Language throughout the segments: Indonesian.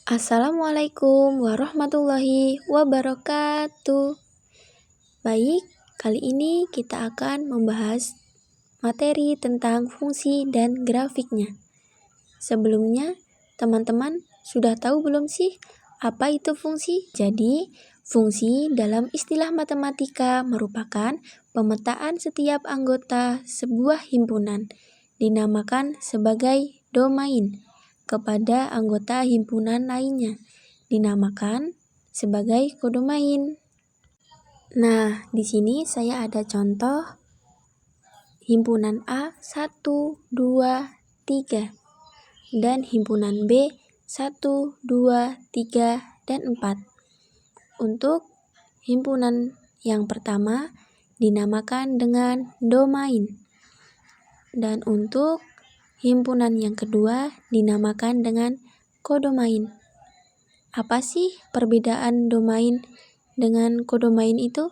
Assalamualaikum warahmatullahi wabarakatuh. Baik, kali ini kita akan membahas materi tentang fungsi dan grafiknya. Sebelumnya, teman-teman sudah tahu belum sih apa itu fungsi? Jadi, fungsi dalam istilah matematika merupakan pemetaan setiap anggota sebuah himpunan, dinamakan sebagai domain, kepada anggota himpunan lainnya, dinamakan sebagai kodomain. Nah, di sini saya ada contoh himpunan A 1, 2, 3 dan himpunan B 1, 2, 3, dan 4. Untuk himpunan yang pertama dinamakan dengan domain, dan untuk himpunan yang kedua dinamakan dengan kodomain. Apa sih perbedaan domain dengan kodomain itu?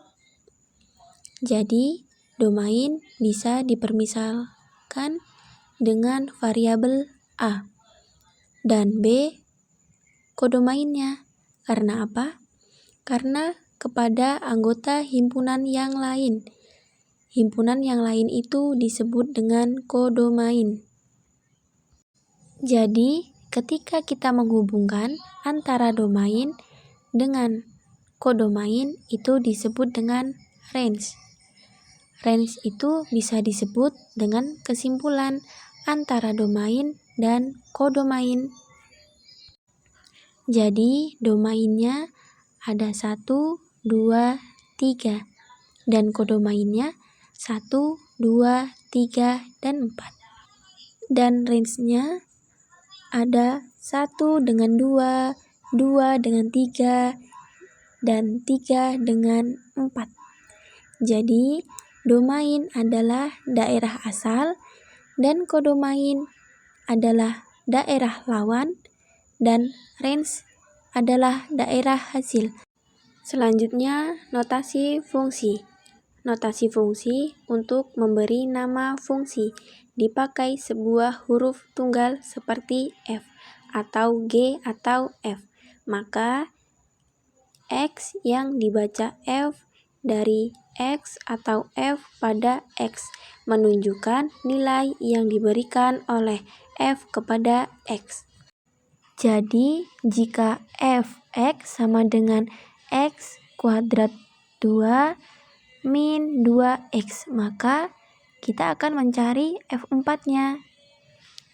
Jadi, domain bisa dipermisalkan dengan variabel A dan B kodomainnya. Karena apa? Karena kepada anggota himpunan yang lain. Himpunan yang lain itu disebut dengan kodomain. Jadi, ketika kita menghubungkan antara domain dengan kodomain itu disebut dengan range. Range itu bisa disebut dengan kesimpulan antara domain dan kodomain. Jadi, domainnya ada 1, 2, 3 dan kodomainnya 1, 2, 3, dan 4. Dan range-nya ada 1 dengan 2, 2 dengan 3, dan 3 dengan 4. Jadi, domain adalah daerah asal dan kodomain adalah daerah lawan dan range adalah daerah hasil. Selanjutnya, notasi fungsi. Notasi fungsi untuk memberi nama fungsi dipakai sebuah huruf tunggal seperti F atau G atau F. Maka X yang dibaca F dari X atau F pada X menunjukkan nilai yang diberikan oleh F kepada X. Jadi, jika Fx sama dengan X kuadrat 2 min 2X, maka kita akan mencari F4-nya.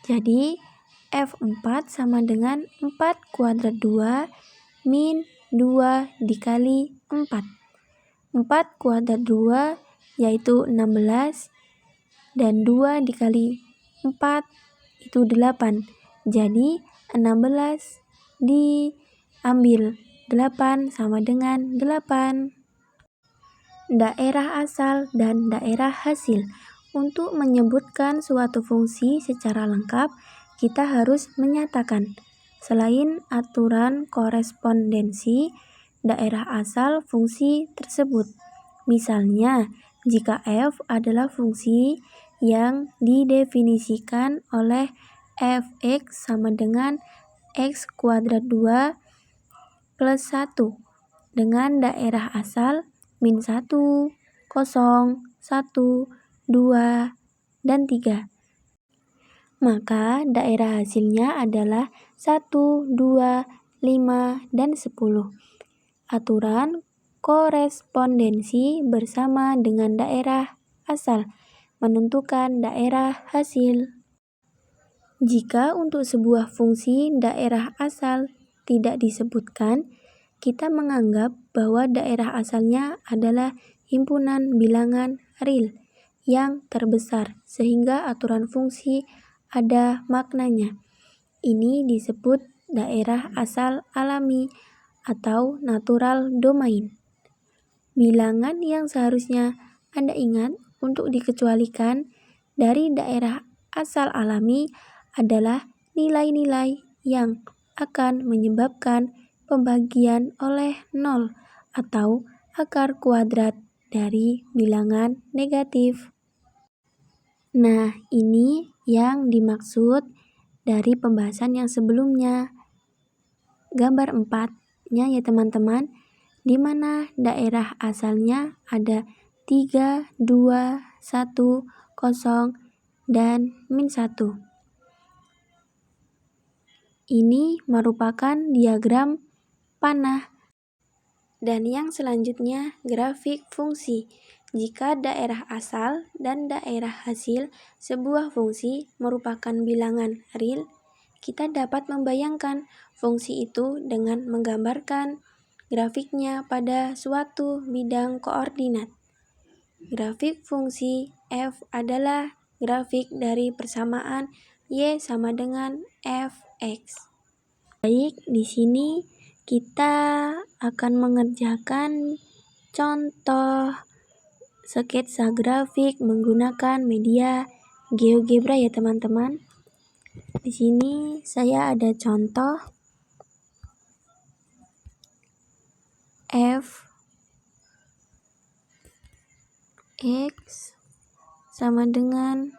Jadi, F4 sama dengan 4 kuadrat 2 min 2 dikali 4. 4 kuadrat 2 yaitu 16, dan 2 dikali 4 itu 8. Jadi, 16 diambil 8 sama dengan 8. Daerah asal dan daerah hasil. Untuk menyebutkan suatu fungsi secara lengkap, kita harus menyatakan, selain aturan korespondensi, daerah asal fungsi tersebut. Misalnya, jika F adalah fungsi yang didefinisikan oleh Fx sama dengan X kuadrat 2 plus 1 dengan daerah asal min 1, 0, 1, 2, dan 3. Maka daerah hasilnya adalah 1, 2, 5, dan 10. Aturan korespondensi bersama dengan daerah asal menentukan daerah hasil. Jika untuk sebuah fungsi daerah asal tidak disebutkan, kita menganggap bahwa daerah asalnya adalah himpunan bilangan real yang terbesar, sehingga aturan fungsi ada maknanya. Ini disebut daerah asal alami atau natural domain. Bilangan yang seharusnya Anda ingat untuk dikecualikan dari daerah asal alami adalah nilai-nilai yang akan menyebabkan pembagian oleh 0 atau akar kuadrat dari bilangan negatif. Nah, ini yang dimaksud dari pembahasan yang sebelumnya. gambar 4-nya ya teman-teman, di mana daerah asalnya ada 3, 2, 1, 0, dan -1. Ini merupakan diagram panah. Dan yang selanjutnya, grafik fungsi. Jika daerah asal dan daerah hasil sebuah fungsi merupakan bilangan real, kita dapat membayangkan fungsi itu dengan menggambarkan grafiknya pada suatu bidang koordinat. Grafik fungsi f adalah grafik dari persamaan y sama dengan fx. Baik, di sini kita akan mengerjakan contoh sketsa grafik menggunakan media GeoGebra ya teman-teman. Di sini saya ada contoh f x sama dengan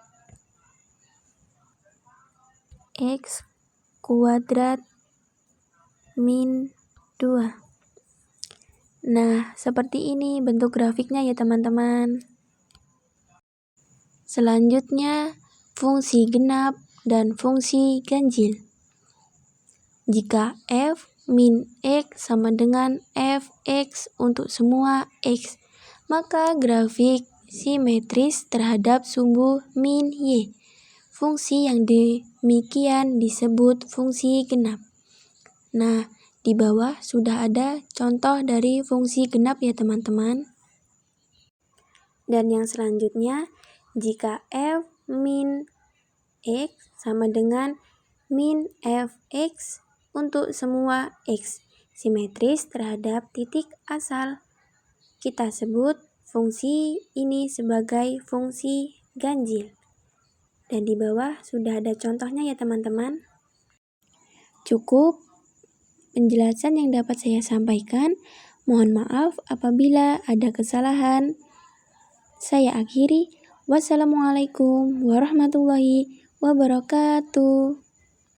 x kuadrat min 2. Nah, seperti ini bentuk grafiknya ya teman-teman. Selanjutnya, fungsi genap dan fungsi ganjil. Jika f min x sama dengan fx untuk semua x, maka grafik simetris terhadap sumbu min y. Fungsi yang demikian disebut fungsi genap. Nah, di bawah sudah ada contoh dari fungsi genap ya teman-teman. Dan yang selanjutnya, jika f min x sama dengan min fx untuk semua x simetris terhadap titik asal, kita sebut fungsi ini sebagai fungsi ganjil. Dan di bawah sudah ada contohnya ya teman-teman. Cukup penjelasan yang dapat saya sampaikan. Mohon maaf apabila ada kesalahan. Saya akhiri. Wassalamualaikum warahmatullahi wabarakatuh.